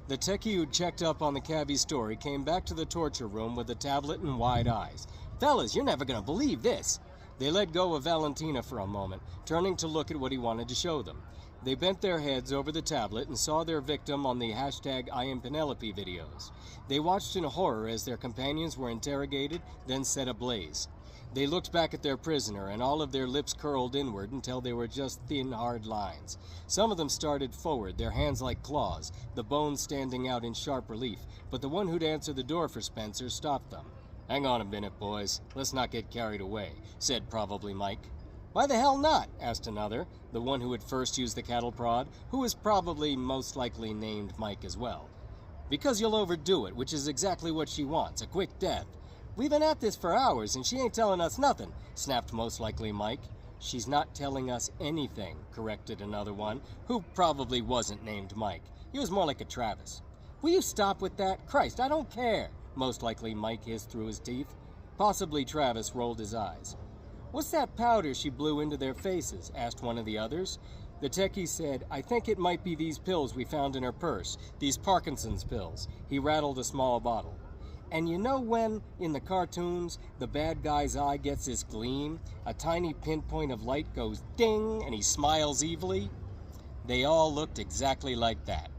The techie who checked up on the cabbie's story came back to the torture room with a tablet and wide eyes. "Fellas, you're never going to believe this." They let go of Valentina for a moment, turning to look at what he wanted to show them. They bent their heads over the tablet and saw their victim on the #IamPenelope videos. They watched in horror as their companions were interrogated, then set ablaze. They looked back at their prisoner, and all of their lips curled inward until they were just thin, hard lines. Some of them started forward, their hands like claws, the bones standing out in sharp relief, but the one who'd answered the door for Spencer stopped them. "Hang on a minute, boys. Let's not get carried away," said probably Mike. "Why the hell not?" asked another, the one who had first used the cattle prod, who was probably most likely named Mike as well. "Because you'll overdo it, which is exactly what she wants, a quick death." "We've been at this for hours, and she ain't telling us nothing," snapped most likely Mike. "She's not telling us anything," corrected another one, who probably wasn't named Mike. He was more like a Travis. "Will you stop with that? Christ, I don't care," most likely Mike hissed through his teeth. Possibly Travis rolled his eyes. "What's that powder she blew into their faces?" asked one of the others. The techie said, "I think it might be these pills we found in her purse, these Parkinson's pills." He rattled a small bottle. "And you know when, in the cartoons, the bad guy's eye gets this gleam? A tiny pinpoint of light goes ding, and he smiles evilly?" They all looked exactly like that.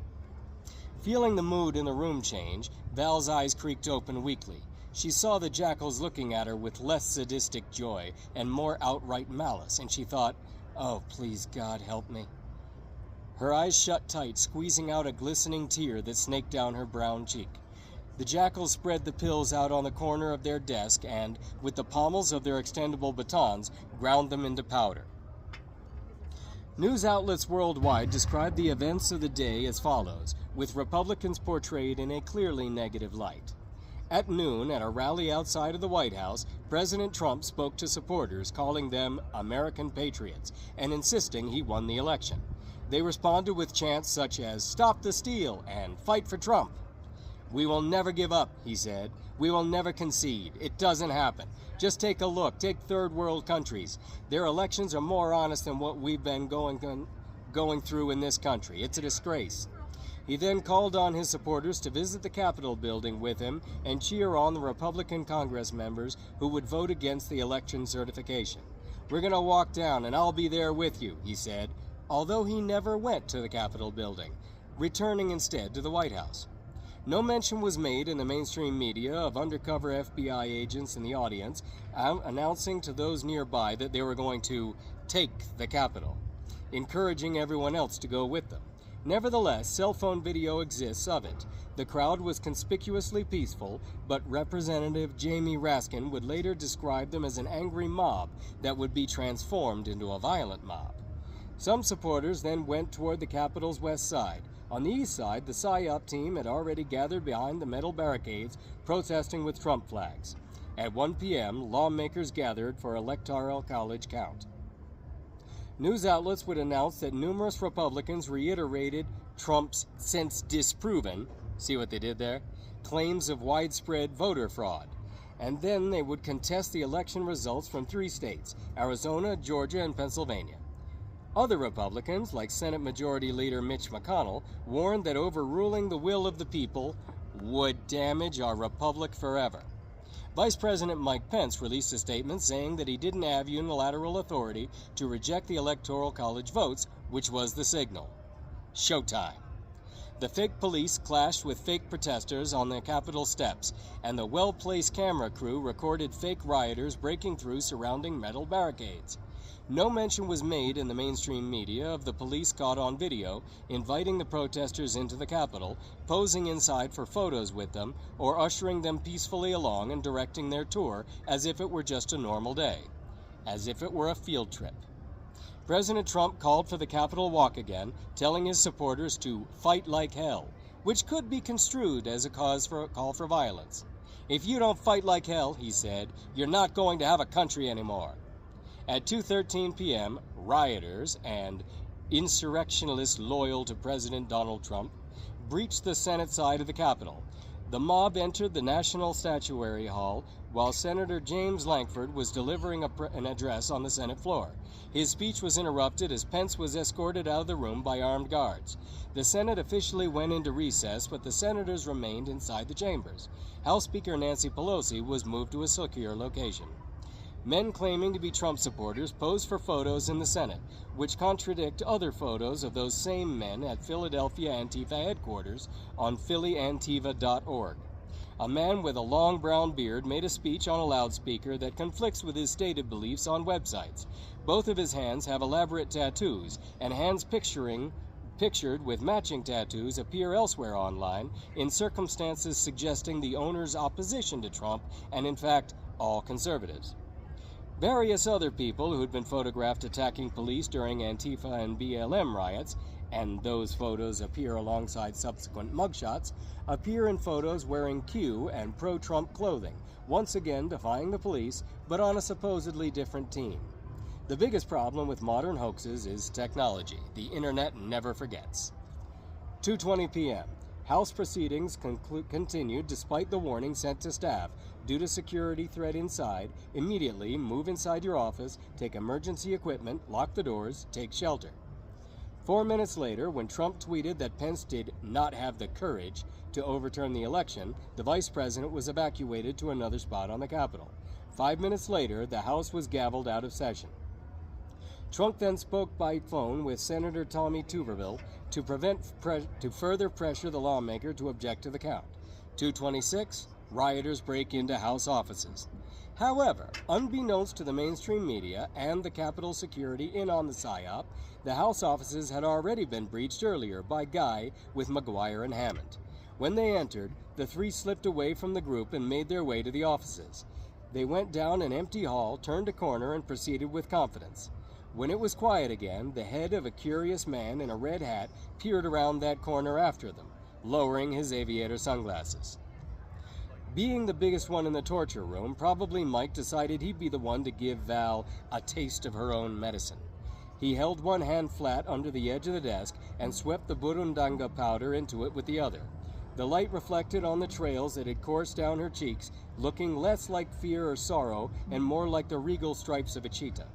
Feeling the mood in the room change, Val's eyes creaked open weakly. She saw the jackals looking at her with less sadistic joy and more outright malice, and she thought, "Oh, please, God, help me." Her eyes shut tight, squeezing out a glistening tear that snaked down her brown cheek. The jackals spread the pills out on the corner of their desk and, with the pommels of their extendable batons, ground them into powder. News outlets worldwide described the events of the day as follows, with Republicans portrayed in a clearly negative light. At noon, at a rally outside of the White House, President Trump spoke to supporters, calling them American patriots, and insisting he won the election. They responded with chants such as, "Stop the steal," and "Fight for Trump." "We will never give up," he said. "We will never concede. It doesn't happen. Just take a look. Take third world countries. Their elections are more honest than what we've been going through in this country. It's a disgrace." He then called on his supporters to visit the Capitol building with him and cheer on the Republican Congress members who would vote against the election certification. "We're going to walk down, and I'll be there with you," he said, although he never went to the Capitol building, returning instead to the White House. No mention was made in the mainstream media of undercover FBI agents in the audience announcing to those nearby that they were going to take the Capitol, encouraging everyone else to go with them. Nevertheless, cell phone video exists of it. The crowd was conspicuously peaceful, but Representative Jamie Raskin would later describe them as an angry mob that would be transformed into a violent mob. Some supporters then went toward the Capitol's west side. On the east side, the PSYOP team had already gathered behind the metal barricades, protesting with Trump flags. At 1 p.m., lawmakers gathered for Electoral College count. News outlets would announce that numerous Republicans reiterated Trump's since disproven, see what they did there, claims of widespread voter fraud. And then they would contest the election results from 3 states, Arizona, Georgia, and Pennsylvania. Other Republicans, like Senate Majority Leader Mitch McConnell, warned that overruling the will of the people would damage our republic forever. Vice President Mike Pence released a statement saying that he didn't have unilateral authority to reject the Electoral College votes, which was the signal. Showtime. The fake police clashed with fake protesters on the Capitol steps, and the well-placed camera crew recorded fake rioters breaking through surrounding metal barricades. No mention was made in the mainstream media of the police caught on video inviting the protesters into the Capitol, posing inside for photos with them, or ushering them peacefully along and directing their tour as if it were just a normal day, as if it were a field trip. President Trump called for the Capitol walk again, telling his supporters to fight like hell, which could be construed as a call for violence. "If you don't fight like hell," he said, "you're not going to have a country anymore." At 2:13 p.m., rioters and insurrectionists loyal to President Donald Trump breached the Senate side of the Capitol. The mob entered the National Statuary Hall while Senator James Lankford was delivering an address on the Senate floor. His speech was interrupted as Pence was escorted out of the room by armed guards. The Senate officially went into recess, but the senators remained inside the chambers. House Speaker Nancy Pelosi was moved to a secure location. Men claiming to be Trump supporters posed for photos in the Senate, which contradict other photos of those same men at Philadelphia Antifa headquarters on phillyantifa.org. A man with a long brown beard made a speech on a loudspeaker that conflicts with his stated beliefs on websites. Both of his hands have elaborate tattoos, and hands pictured with matching tattoos appear elsewhere online in circumstances suggesting the owner's opposition to Trump and, in fact, all conservatives. Various other people who had been photographed attacking police during Antifa and BLM riots, and those photos appear alongside subsequent mugshots, appear in photos wearing Q and pro-Trump clothing, once again defying the police, but on a supposedly different team. The biggest problem with modern hoaxes is technology. The internet never forgets. 2:20 p.m. House proceedings continued despite the warning sent to staff. Due to security threat inside, immediately move inside your office, take emergency equipment, lock the doors, take shelter. 4 minutes later, when Trump tweeted that Pence did not have the courage to overturn the election, the vice president was evacuated to another spot on the Capitol. 5 minutes later, the House was gavelled out of session. Trump then spoke by phone with Senator Tommy Tuberville to further pressure the lawmaker to object to the count. 2:26, rioters break into House offices. However, unbeknownst to the mainstream media and the Capitol security in on the PSYOP, the House offices had already been breached earlier by Guy with McGuire and Hammond. When they entered, the three slipped away from the group and made their way to the offices. They went down an empty hall, turned a corner, and proceeded with confidence. When it was quiet again, the head of a curious man in a red hat peered around that corner after them, lowering his aviator sunglasses. Being the biggest one in the torture room, probably Mike decided he'd be the one to give Val a taste of her own medicine. He held one hand flat under the edge of the desk and swept the burundanga powder into it with the other. The light reflected on the trails that had coursed down her cheeks, looking less like fear or sorrow and more like the regal stripes of a cheetah.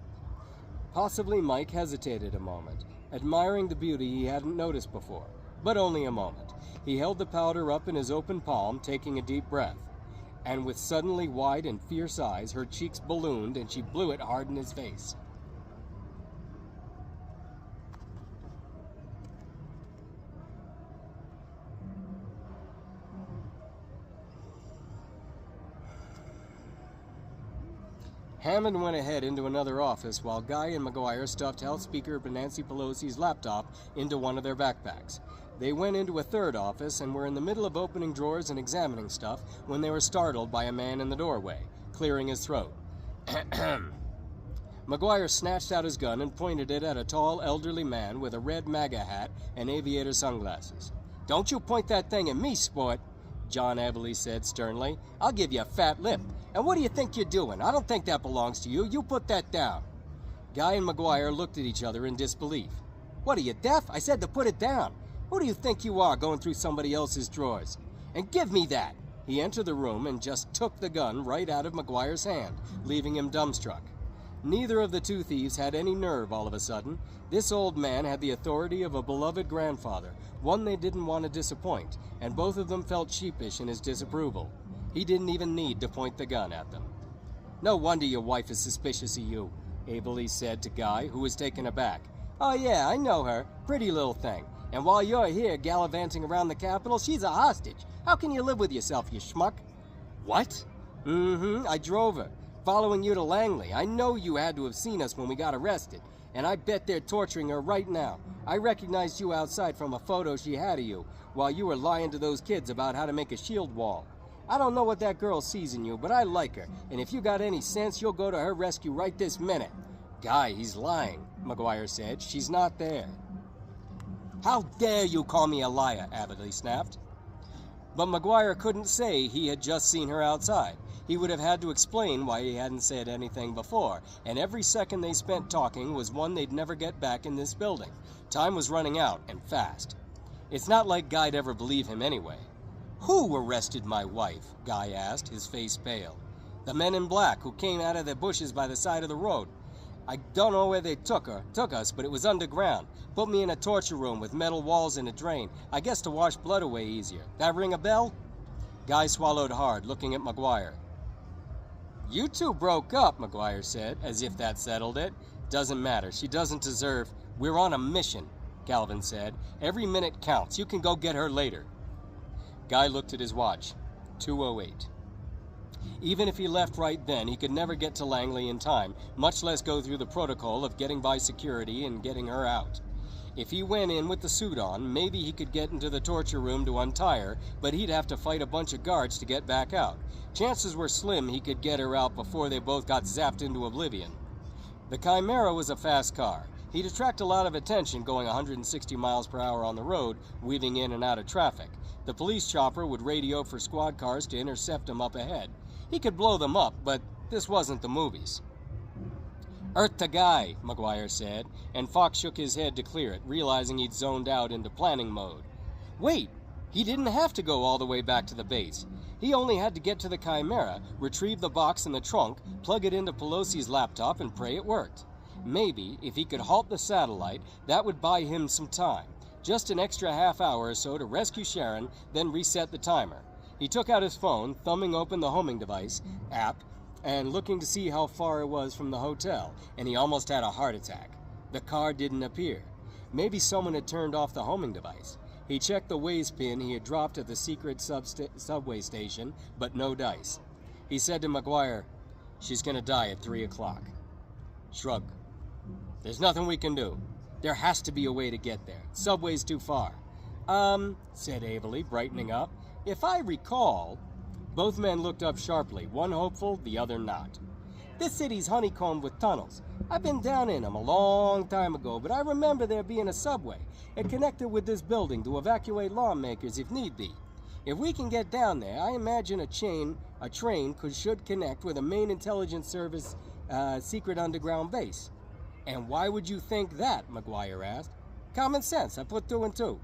Possibly Mike hesitated a moment, admiring the beauty he hadn't noticed before, but only a moment. He held the powder up in his open palm, taking a deep breath. And with suddenly wide and fierce eyes, her cheeks ballooned and she blew it hard in his face. Hammond went ahead into another office while Guy and McGuire stuffed House Speaker Nancy Pelosi's laptop into one of their backpacks. They went into a third office and were in the middle of opening drawers and examining stuff when they were startled by a man in the doorway, clearing his throat. McGuire snatched out his gun and pointed it at a tall, elderly man with a red MAGA hat and aviator sunglasses. "Don't you point that thing at me, sport," John Everly said sternly. "I'll give you a fat lip. And what do you think you're doing? I don't think that belongs to you. You put that down." Guy and McGuire looked at each other in disbelief. "What, are you deaf? I said to put it down. Who do you think you are going through somebody else's drawers? And give me that." He entered the room and just took the gun right out of McGuire's hand, leaving him dumbstruck. Neither of the two thieves had any nerve all of a sudden. This old man had the authority of a beloved grandfather, one they didn't want to disappoint, and both of them felt sheepish in his disapproval. He didn't even need to point the gun at them. "No wonder your wife is suspicious of you," Everly said to Guy, who was taken aback. "Oh yeah, I know her. Pretty little thing. And while you're here gallivanting around the Capitol, she's a hostage. How can you live with yourself, you schmuck?" "What?" I drove her, following you to Langley. I know you had to have seen us when we got arrested, and I bet they're torturing her right now. I recognized you outside from a photo she had of you, while you were lying to those kids about how to make a shield wall. I don't know what that girl sees in you, but I like her, and if you got any sense, you'll go to her rescue right this minute." "Guy, he's lying," McGuire said. "She's not there." "How dare you call me a liar," Everly snapped. But McGuire couldn't say he had just seen her outside. He would have had to explain why he hadn't said anything before, and every second they spent talking was one they'd never get back in this building. Time was running out, and fast. It's not like Guy'd ever believe him anyway. Who arrested my wife? Guy asked, his face pale. The men in black who came out of the bushes by the side of the road. I don't know where they took us, but it was underground. Put me in a torture room with metal walls and a drain. I guess to wash blood away easier. That ring a bell? Guy swallowed hard, looking at McGuire. You two broke up, McGuire said, as if that settled it. Doesn't matter. She doesn't deserve... We're on a mission, Calvin said. Every minute counts. You can go get her later. Guy looked at his watch. 2:08. Even if he left right then, he could never get to Langley in time, much less go through the protocol of getting by security and getting her out. If he went in with the suit on, maybe he could get into the torture room to untie her, but he'd have to fight a bunch of guards to get back out. Chances were slim he could get her out before they both got zapped into oblivion. The Chimera was a fast car. He'd attract a lot of attention going 160 miles per hour on the road, weaving in and out of traffic. The police chopper would radio for squad cars to intercept him up ahead. He could blow them up, but this wasn't the movies. Earth to Guy, McGuire said, and Fox shook his head to clear it, realizing he'd zoned out into planning mode. Wait, he didn't have to go all the way back to the base. He only had to get to the Chimera, retrieve the box in the trunk, plug it into Pelosi's laptop, and pray it worked. Maybe, if he could halt the satellite, that would buy him some time. Just an extra half hour or so to rescue Sharon, then reset the timer. He took out his phone, thumbing open the homing device app, and looking to see how far it was from the hotel, and he almost had a heart attack. The car didn't appear. Maybe someone had turned off the homing device. He checked the Waze pin he had dropped at the secret subway station, but no dice. He said to McGuire, "She's gonna die at 3 o'clock. Shrug. There's nothing we can do. There has to be a way to get there. Subway's too far. Said Averly, brightening up. If I recall... Both men looked up sharply, one hopeful, the other not. This city's honeycombed with tunnels. I've been down in them a long time ago, but I remember there being a subway. It connected with this building to evacuate lawmakers if need be. If we can get down there, I imagine a train should connect with a main intelligence service secret underground base. And why would you think that? McGuire asked. Common sense. I put 2 and 2.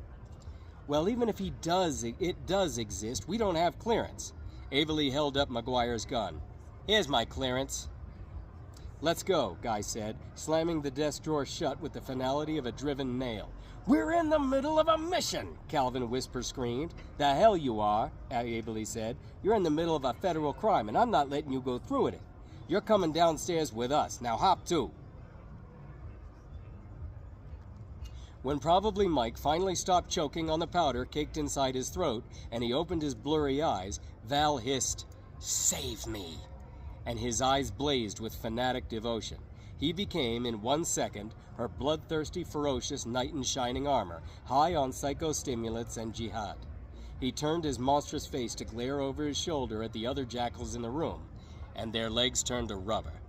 Well, even if it does exist, we don't have clearance. Averly held up McGuire's gun. Here's my clearance. Let's go, Guy said, slamming the desk drawer shut with the finality of a driven nail. We're in the middle of a mission, Calvin Whisper screamed. The hell you are, Averly said. You're in the middle of a federal crime, and I'm not letting you go through with it. You're coming downstairs with us. Now hop to. When probably Mike finally stopped choking on the powder caked inside his throat and he opened his blurry eyes, Val hissed, "Save me!" and his eyes blazed with fanatic devotion. He became, in 1 second, her bloodthirsty, ferocious knight in shining armor, high on psychostimulants and jihad. He turned his monstrous face to glare over his shoulder at the other jackals in the room, and their legs turned to rubber.